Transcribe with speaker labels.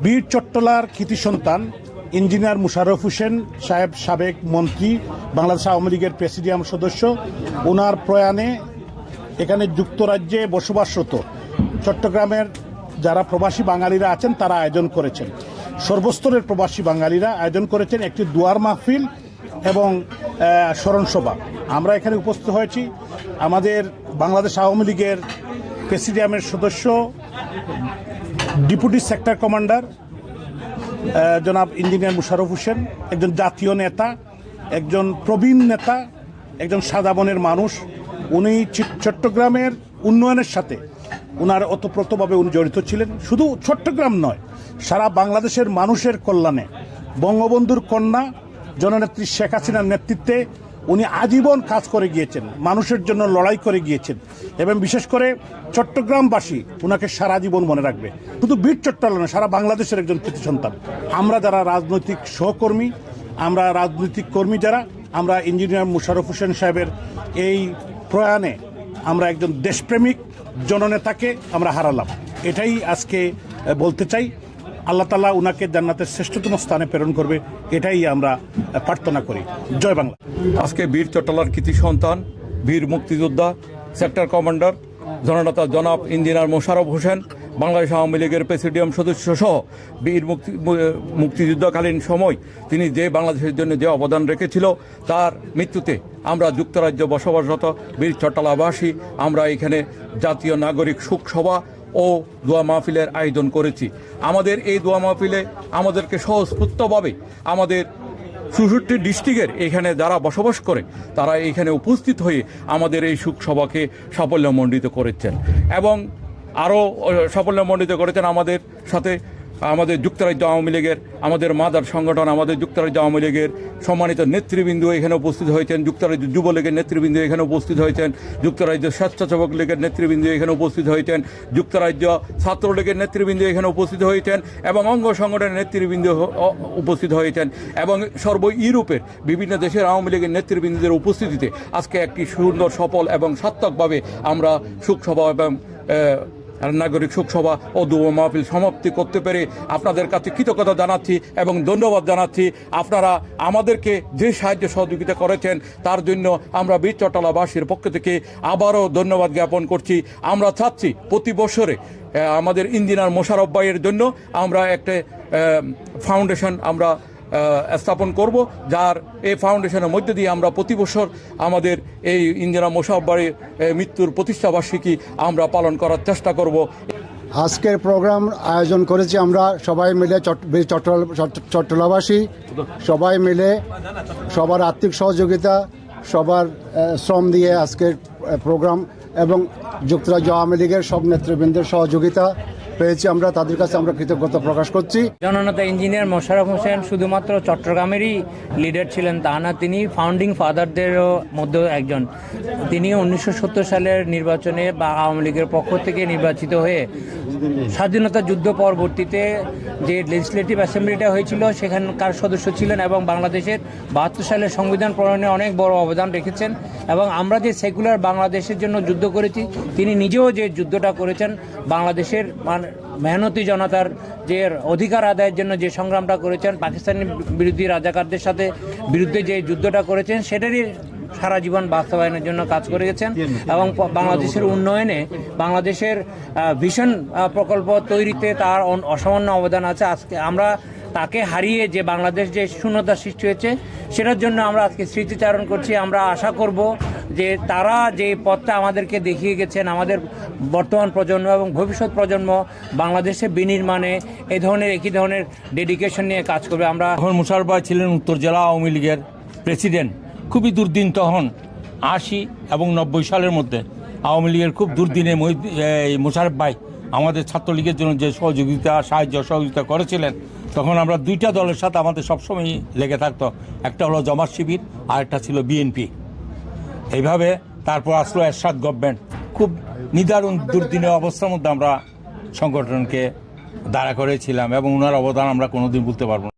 Speaker 1: বীর চট্টলার কৃতি সন্তান ইঞ্জিনিয়ার মুশাররফ হোসেন সাহেব, সাবেক মন্ত্রী, বাংলাদেশ আওয়ামী লীগের প্রেসিডিয়াম সদস্য, ওনার প্রয়াণে এখানে যুক্তরাজ্যে বসবাসরত চট্টগ্রামের যারা প্রবাসী বাঙালিরা আছেন তারা আয়োজন করেছেন, সর্বস্তরের প্রবাসী বাঙালিরা আয়োজন করেছেন একটি দুয়ার মাহফিল এবং স্মরণসভা। আমরা এখানে উপস্থিত হয়েছি আমাদের বাংলাদেশ আওয়ামী লীগের প্রেসিডিয়ামের সদস্য, ডেপুটি সেক্টর কমান্ডার জনাব ইঞ্জিনিয়ার মুশাররফ হোসেন, একজন জাতীয় নেতা, একজন প্রবীণ নেতা, একজন সাদা মনের মানুষ। উনি চট্টগ্রামের উন্নয়নের সাথে উনার ওতপ্রোতভাবে উনি জড়িত ছিলেন। শুধু চট্টগ্রাম নয়, সারা বাংলাদেশের মানুষের কল্যাণে বঙ্গবন্ধুর কন্যা জননেত্রী শেখ হাসিনার নেতৃত্বে উনি আজীবন কাজ করে গিয়েছেন, মানুষের জন্য লড়াই করে গিয়েছেন এবং বিশেষ করে চট্টগ্রামবাসী ওনাকে সারা জীবন মনে রাখবে। শুধু বীর চট্টলা নয়, সারা বাংলাদেশের একজন কৃতি সন্তান। আমরা যারা রাজনৈতিক সহকর্মী, আমরা রাজনৈতিক কর্মী যারা, আমরা ইঞ্জিনিয়ার মুশাররফ হোসেন সাহেবের এই প্রয়াণে আমরা একজন দেশপ্রেমিক জননেতাকে আমরা হারালাম। এটাই আজকে বলতে চাই। আল্লাহ তাআলা উনাকে জান্নাতের শ্রেষ্ঠতম স্থানে প্রেরণ করবে, এটাই আমরা প্রার্থনা করি। জয় বাংলা।
Speaker 2: আজকে বীর চট্টলার কৃতি সন্তান, বীর মুক্তিযোদ্ধা, সেক্টর কমান্ডার জননেতা জনাব ইঞ্জিনিয়ার মোশাররফ হোসেন, বাংলাদেশ আওয়ামী লীগের প্রেসিডিয়াম সদস্য সহ বীর মুক্তিযুদ্ধকালীন সময় তিনি যে বাংলাদেশের জন্য যে অবদান রেখেছিল, তার মৃত্যুতে আমরা যুক্তরাজ্য বসবাসরত বীর চট্টলাবাসী আমরা এখানে জাতীয় নাগরিক শোক সভা ও দোয়া মাহফিলের আয়োজন করেছি। আমাদের এই দোয়া মাহফিলে আমাদেরকে স্বস্ফূর্তভাবে আমাদের ৬৪ ডিস্ট্রিক্টের এখানে যারা বসবাস করে তারা এইখানে উপস্থিত হয়ে আমাদের এই শোক সভাকে সাফল্যমণ্ডিত করেছেন এবং আরও সাফল্যমণ্ডিত করেছেন। আমাদের সাথে আমাদের যুক্তরাজ্য আওয়ামী লীগের আমাদের মাদার সংগঠন, আমাদের যুক্তরাজ্য আওয়ামী লীগের সম্মানিত নেতৃবৃন্দ এখানে উপস্থিত হয়েছেন, যুক্তরাজ্য যুবলীগের নেতৃবৃন্দ এখানে উপস্থিত হয়েছেন, যুক্তরাজ্য স্বেচ্ছাসেবক লীগের নেতৃবৃন্দ এখানে উপস্থিত হয়েছেন, যুক্তরাজ্য ছাত্রলীগের নেতৃবৃন্দ এখানে উপস্থিত হয়েছেন এবং অঙ্গ সংগঠনের নেতৃবৃন্দ উপস্থিত হয়েছেন এবং ইউরোপের বিভিন্ন দেশের আওয়ামী লীগের নেতৃবৃন্দদের উপস্থিতিতে আজকে একটি সুন্দর, সফল এবং সার্থকভাবে আমরা শোকসভা এবং নাগরিক শোকসভা ও দোয়া মাহফিল সমাপ্তি করতে পেরে আপনাদের কাছে কৃতজ্ঞতা জানাচ্ছি এবং ধন্যবাদ জানাচ্ছি। আপনারা আমাদেরকে যে সাহায্য সহযোগিতা করেছেন তার জন্য আমরা বীর চট্টলাবাসীর পক্ষ থেকে আবারও ধন্যবাদ জ্ঞাপন করছি। আমরা চাচ্ছি প্রতি বছরে আমাদের ইঞ্জিনিয়ার মোশাররফ ভাইয়ের জন্য আমরা একটা ফাউন্ডেশন আমরা স্থাপন করব, যার এই ফাউন্ডেশনের মধ্যে দিয়ে আমরা প্রতি বছর আমাদের এই ইঞ্জিনিয়ার মোশাররফ ভাইয়ের মৃত্যুর প্রতিষ্ঠাবার্ষিকী আমরা পালন করার চেষ্টা করব।
Speaker 3: আজকের প্রোগ্রাম আয়োজন করেছি আমরা সবাই মিলে, চট্টলাবাসী সবাই মিলে, সবার আর্থিক সহযোগিতা, সবার শ্রম দিয়ে আজকের প্রোগ্রাম এবং যুক্তরাজ্য আওয়ামী লীগের সব নেতৃবৃন্দের সহযোগিতা পেয়েছি। আমরা তাদের কাছে আমরা কৃতজ্ঞতা প্রকাশ করছি।
Speaker 4: জননেতা ইঞ্জিনিয়ার মোশাররফ হোসেন শুধুমাত্র চট্টগ্রামেরই লিডার ছিলেন তা না, তিনি ফাউন্ডিং ফাদারদেরও মধ্যে একজন। তিনি 1970 সালের নির্বাচনে বা আওয়ামী লীগের পক্ষ থেকে নির্বাচিত হয়ে স্বাধীনতা যুদ্ধ পরবর্তীতে যে লেজিসলেটিভ অ্যাসেম্বলিটা হয়েছিল সেখানকার সদস্য ছিলেন এবং বাংলাদেশের 72 সালের সংবিধান প্রণয়নে অনেক বড় অবদান রেখেছেন। এবং আমরা যে সেকুলার বাংলাদেশের জন্য যুদ্ধ করেছি, তিনি নিজেও যে যুদ্ধটা করেছেন, বাংলাদেশের মেহনতি জনতার যে অধিকার আদায়ের জন্য যে সংগ্রামটা করেছেন, পাকিস্তানি বিরোধী রাজাকারদের সাথে বিরুদ্ধে যে যুদ্ধটা করেছেন, সেটারই সারা জীবন বাস্তবায়নের জন্য কাজ করে গেছেন এবং বাংলাদেশের উন্নয়নে, বাংলাদেশের ভিশন প্রকল্প তৈরিতে তার অসামান্য অবদান আছে। আজকে আমরা তাকে হারিয়ে যে বাংলাদেশ যে শূন্যতা সৃষ্টি হয়েছে, সেটার জন্য আমরা আজকে স্মৃতিচারণ করছি। আমরা আশা করব যে তারা যে পথটা আমাদেরকে দেখিয়ে গেছেন, আমাদের বর্তমান প্রজন্ম এবং ভবিষ্যৎ প্রজন্ম বাংলাদেশে বিনির্মাণে এই ধরনের একই ধরনের ডেডিকেশন নিয়ে কাজ করবে। আমরা
Speaker 5: তখন মুশাররফ ভাই ছিলেন উত্তর জেলা আওয়ামী লীগের প্রেসিডেন্ট। খুবই দুর্দিন তখন 80 এবং 90 সালের মধ্যে আওয়ামী লীগের খুব দুর্দিনে মুশাররফ ভাই আমাদের ছাত্রলীগের জন্য যে সহযোগিতা করেছিলেন, তখন আমরা দুইটা দলের সাথে আমাদের সবসময় লেগে থাকতো। একটা হলো জামাত শিবির আর একটা ছিল বিএনপি। এইভাবে তারপর আসলো এরশাদ গভর্নমেন্ট। খুব নিদারুণ দুর্দিনের অবস্থার মধ্যে আমরা সংগঠনকে দাঁড়া করেছিলাম এবং ওনার অবদান আমরা কোনোদিন ভুলতে পারবো না।